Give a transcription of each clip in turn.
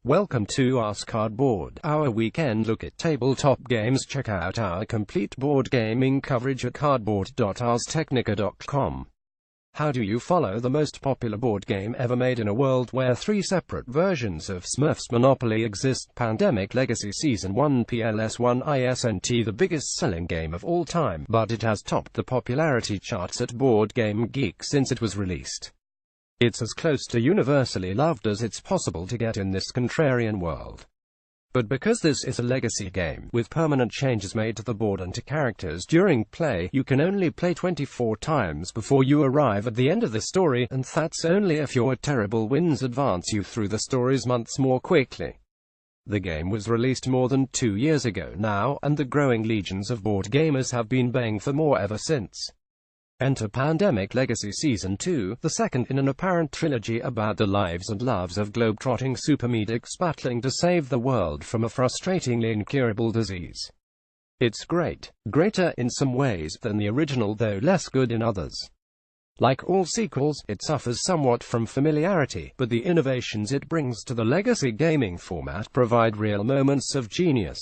Welcome to Ask Cardboard, our weekend look at tabletop games. Check out our complete board gaming coverage at cardboard.arstechnica.com. How do you follow the most popular board game ever made in a world where three separate versions of Smurfs Monopoly exist? Pandemic Legacy Season 1 PLS1 isn't the biggest selling game of all time, but it has topped the popularity charts at Board Game Geek since it was released. It's as close to universally loved as it's possible to get in this contrarian world. But because this is a legacy game, with permanent changes made to the board and to characters during play, you can only play 24 times before you arrive at the end of the story, and that's only if your terrible wins advance you through the story's months more quickly. The game was released more than 2 years ago now, and the growing legions of board gamers have been baying for more ever since. Enter Pandemic Legacy Season 2, the second in an apparent trilogy about the lives and loves of globe-trotting supermedics battling to save the world from a frustratingly incurable disease. It's greater in some ways than the original, though less good in others. Like all sequels, it suffers somewhat from familiarity, but the innovations it brings to the legacy gaming format provide real moments of genius.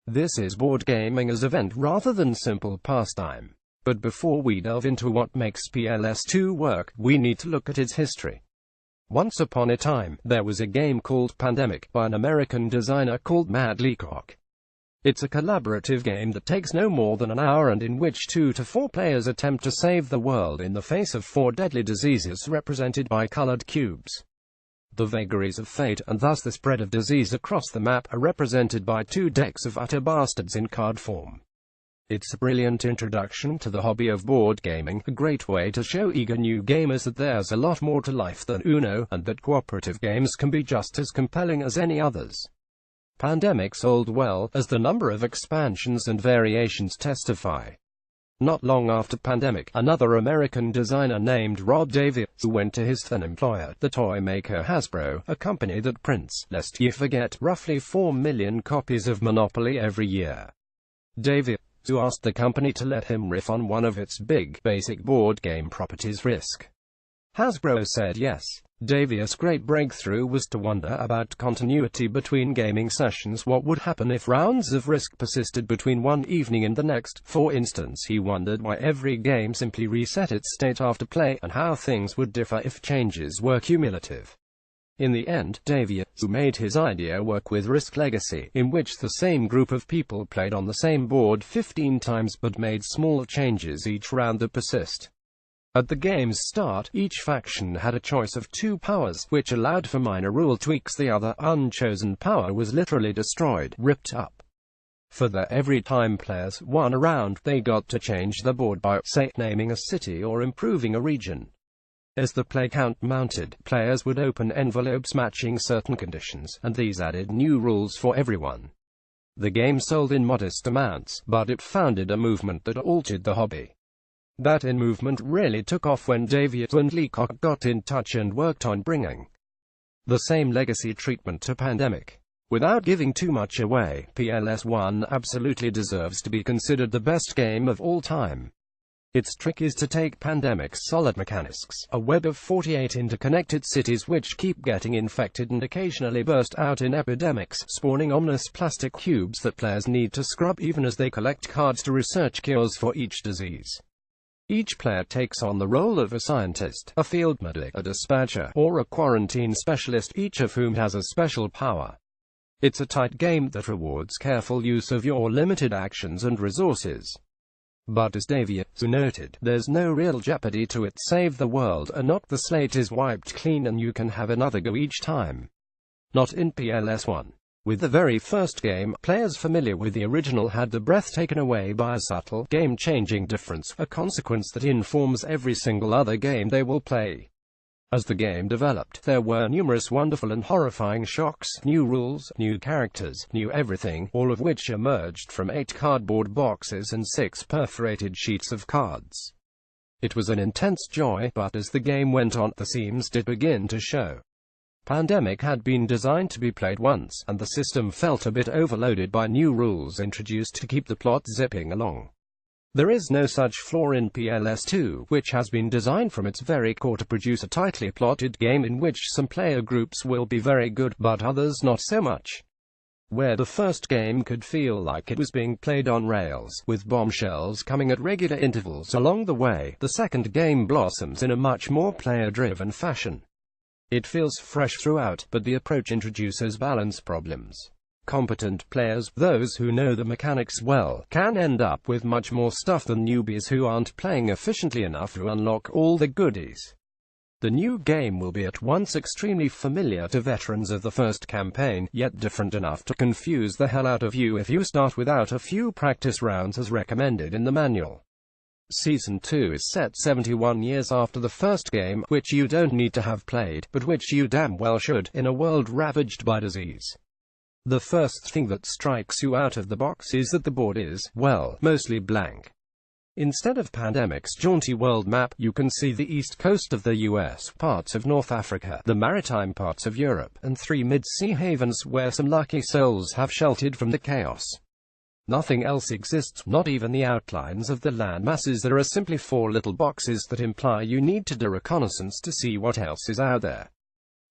This is board gaming as event rather than simple pastime. But before we delve into what makes PLS2 work, we need to look at its history. Once upon a time, there was a game called Pandemic, by an American designer called Matt Leacock. It's a collaborative game that takes no more than an hour and in which 2 to 4 players attempt to save the world in the face of 4 deadly diseases represented by colored cubes. The vagaries of fate, and thus the spread of disease across the map, are represented by 2 decks of utter bastards in card form. It's a brilliant introduction to the hobby of board gaming, a great way to show eager new gamers that there's a lot more to life than Uno, and that cooperative games can be just as compelling as any others. Pandemic sold well, as the number of expansions and variations testify. Not long after Pandemic, another American designer named Rob Davies went to his then employer, the toy maker Hasbro, a company that prints, lest you forget, roughly 4 million copies of Monopoly every year. Davies who asked the company to let him riff on one of its big, basic board game properties, Risk. Hasbro said yes. Davies' great breakthrough was to wonder about continuity between gaming sessions. What would happen if rounds of Risk persisted between one evening and the next? For instance, he wondered why every game simply reset its state after play, and how things would differ if changes were cumulative. In the end, Davies made his idea work with Risk Legacy, in which the same group of people played on the same board 15 times but made small changes each round that persist. At the game's start, each faction had a choice of 2 powers, which allowed for minor rule tweaks. The other, unchosen power was literally destroyed, ripped up. For every time players won a round, they got to change the board by, say, naming a city or improving a region. As the play count mounted, players would open envelopes matching certain conditions, and these added new rules for everyone. The game sold in modest amounts, but it founded a movement that altered the hobby. That movement really took off when Davies and Leacock got in touch and worked on bringing the same legacy treatment to Pandemic. Without giving too much away, PLS1 absolutely deserves to be considered the best game of all time. Its trick is to take Pandemic's solid mechanics, a web of 48 interconnected cities which keep getting infected and occasionally burst out in epidemics, spawning ominous plastic cubes that players need to scrub even as they collect cards to research cures for each disease. Each player takes on the role of a scientist, a field medic, a dispatcher, or a quarantine specialist, each of whom has a special power. It's a tight game that rewards careful use of your limited actions and resources. But as Davies noted, there's no real jeopardy to it. Save the world or not, the slate is wiped clean and you can have another go each time. Not in PLS1. With the very first game, players familiar with the original had their breath taken away by a subtle, game-changing difference, a consequence that informs every single other game they will play. As the game developed, there were numerous wonderful and horrifying shocks, new rules, new characters, new everything, all of which emerged from 8 cardboard boxes and 6 perforated sheets of cards. It was an intense joy, but as the game went on, the seams did begin to show. Pandemic had been designed to be played once, and the system felt a bit overloaded by new rules introduced to keep the plot zipping along. There is no such flaw in PLS2, which has been designed from its very core to produce a tightly plotted game in which some player groups will be very good, but others not so much. Where the first game could feel like it was being played on rails, with bombshells coming at regular intervals along the way, the second game blossoms in a much more player-driven fashion. It feels fresh throughout, but the approach introduces balance problems. Competent players, those who know the mechanics well, can end up with much more stuff than newbies who aren't playing efficiently enough to unlock all the goodies. The new game will be at once extremely familiar to veterans of the first campaign, yet different enough to confuse the hell out of you if you start without a few practice rounds as recommended in the manual. Season 2 is set 71 years after the first game, which you don't need to have played, but which you damn well should, in a world ravaged by disease. The first thing that strikes you out of the box is that the board is, well, mostly blank. Instead of Pandemic's jaunty world map, you can see the east coast of the US, parts of North Africa, the maritime parts of Europe, and 3 mid-sea havens where some lucky souls have sheltered from the chaos. Nothing else exists, not even the outlines of the land masses. There are simply 4 little boxes that imply you need to do reconnaissance to see what else is out there.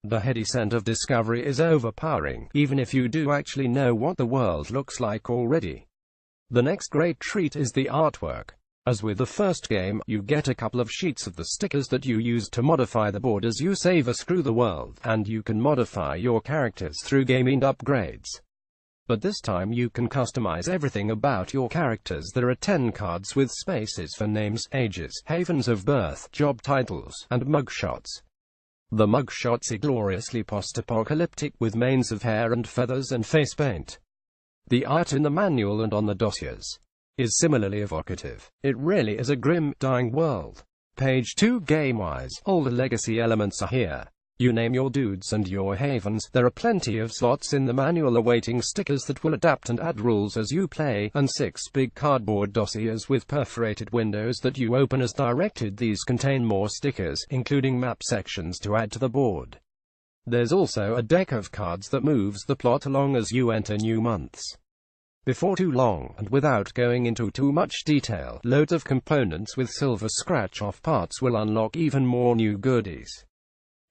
The heady scent of discovery is overpowering, even if you do actually know what the world looks like already. The next great treat is the artwork. As with the first game, you get a couple of sheets of the stickers that you use to modify the board as you save as through the world, and you can modify your characters through gaming upgrades. But this time you can customize everything about your characters. There are 10 cards with spaces for names, ages, havens of birth, job titles, and mugshots. The mugshots are gloriously post-apocalyptic, with manes of hair and feathers and face paint. The art in the manual and on the dossiers is similarly evocative. It really is a grim, dying world. Page 2. Game-wise, all the legacy elements are here. You name your dudes and your havens. There are plenty of slots in the manual awaiting stickers that will adapt and add rules as you play, and 6 big cardboard dossiers with perforated windows that you open as directed. These contain more stickers, including map sections to add to the board. There's also a deck of cards that moves the plot along as you enter new months. Before too long, and without going into too much detail, loads of components with silver scratch-off parts will unlock even more new goodies.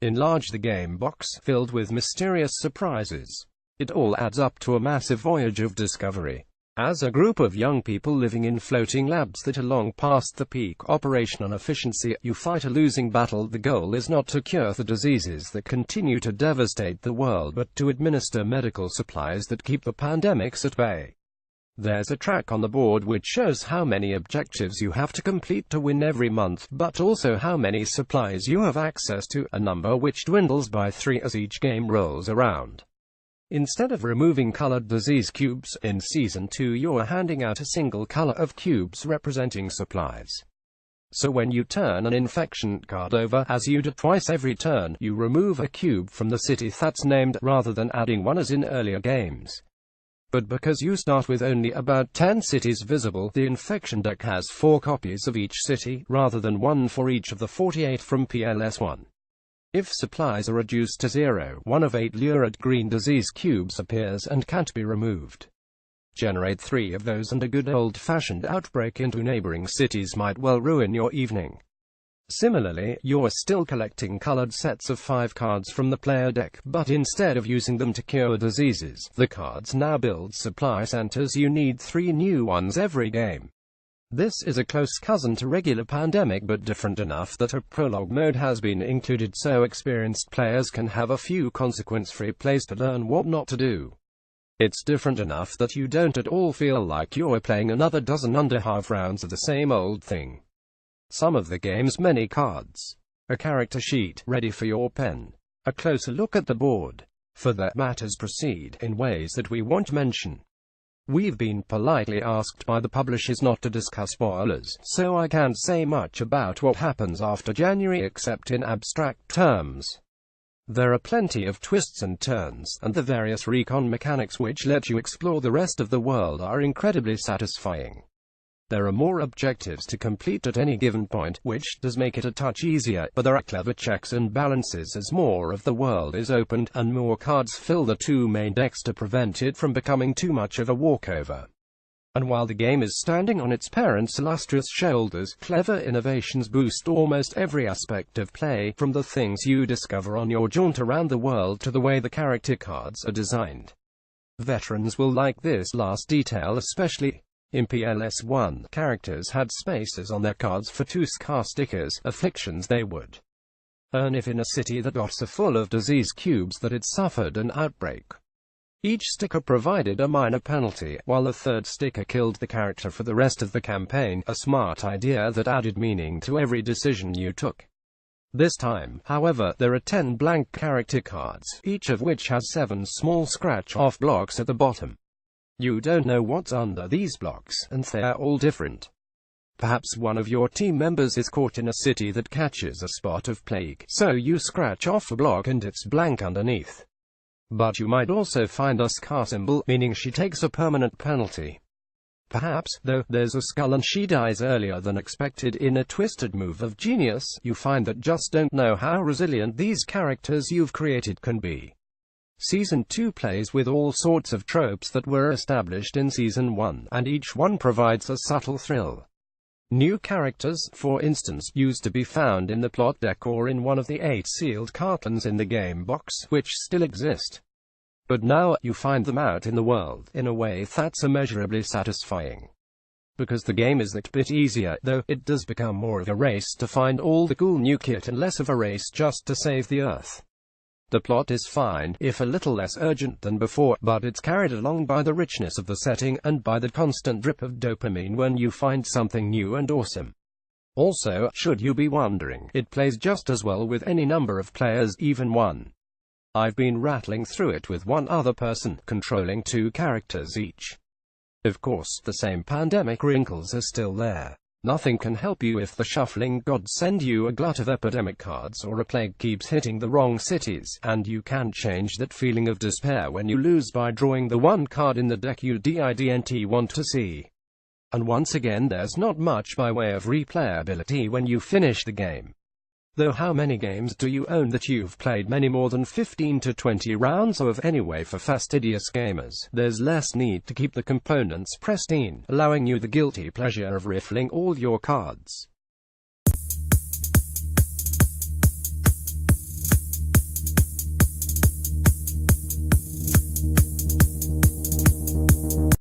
Enlarge the game box, filled with mysterious surprises. It all adds up to a massive voyage of discovery. As a group of young people living in floating labs that are long past the peak operational efficiency, you fight a losing battle. The goal is not to cure the diseases that continue to devastate the world, but to administer medical supplies that keep the pandemics at bay. There's a track on the board which shows how many objectives you have to complete to win every month, but also how many supplies you have access to, a number which dwindles by 3 as each game rolls around. Instead of removing colored disease cubes, in Season 2 you're handing out a single color of cubes representing supplies. So when you turn an infection card over, as you do twice every turn, you remove a cube from the city that's named, rather than adding one as in earlier games. But because you start with only about 10 cities visible, the infection deck has 4 copies of each city, rather than 1 for each of the 48 from PLS1. If supplies are reduced to 0, 1 of 8 lurid green disease cubes appears and can't be removed. Generate 3 of those and a good old-fashioned outbreak into neighboring cities might well ruin your evening. Similarly, you're still collecting colored sets of 5 cards from the player deck, but instead of using them to cure diseases, the cards now build supply centers. You need 3 new ones every game. This is a close cousin to regular Pandemic, but different enough that a prologue mode has been included so experienced players can have a few consequence-free plays to learn what not to do. It's different enough that you don't at all feel like you're playing another dozen under-half rounds of the same old thing. Some of the game's many cards. A character sheet, ready for your pen. A closer look at the board. For that matters proceed, in ways that we won't mention. We've been politely asked by the publishers not to discuss spoilers, so I can't say much about what happens after January except in abstract terms. There are plenty of twists and turns, and the various recon mechanics which let you explore the rest of the world are incredibly satisfying. There are more objectives to complete at any given point, which does make it a touch easier, but there are clever checks and balances as more of the world is opened, and more cards fill the 2 main decks to prevent it from becoming too much of a walkover. And while the game is standing on its parents' illustrious shoulders, clever innovations boost almost every aspect of play, from the things you discover on your jaunt around the world to the way the character cards are designed. Veterans will like this last detail especially. In PLS1, characters had spaces on their cards for 2 scar stickers, afflictions they would earn if in a city that got so full of disease cubes that it suffered an outbreak. Each sticker provided a minor penalty, while a 3rd sticker killed the character for the rest of the campaign, a smart idea that added meaning to every decision you took. This time, however, there are 10 blank character cards, each of which has 7 small scratch-off blocks at the bottom. You don't know what's under these blocks, and they're all different. Perhaps one of your team members is caught in a city that catches a spot of plague, so you scratch off a block and it's blank underneath. But you might also find a scar symbol, meaning she takes a permanent penalty. Perhaps, though, there's a skull and she dies earlier than expected. In a twisted move of genius, you find that just don't know how resilient these characters you've created can be. Season 2 plays with all sorts of tropes that were established in Season 1, and each one provides a subtle thrill. New characters, for instance, used to be found in the plot deck or in one of the 8 sealed cartons in the game box, which still exist. But now, you find them out in the world, in a way that's immeasurably satisfying. Because the game is that bit easier, though, it does become more of a race to find all the cool new kit and less of a race just to save the Earth. The plot is fine, if a little less urgent than before, but it's carried along by the richness of the setting, and by the constant drip of dopamine when you find something new and awesome. Also, should you be wondering, it plays just as well with any number of players, even one. I've been rattling through it with one other person, controlling 2 characters each. Of course, the same pandemic wrinkles are still there. Nothing can help you if the shuffling gods send you a glut of epidemic cards or a plague keeps hitting the wrong cities, and you can't change that feeling of despair when you lose by drawing the one card in the deck you didn't want to see. And once again, there's not much by way of replayability when you finish the game. Though how many games do you own that you've played many more than 15 to 20 rounds of anyway? For fastidious gamers, there's less need to keep the components pristine, allowing you the guilty pleasure of riffling all your cards.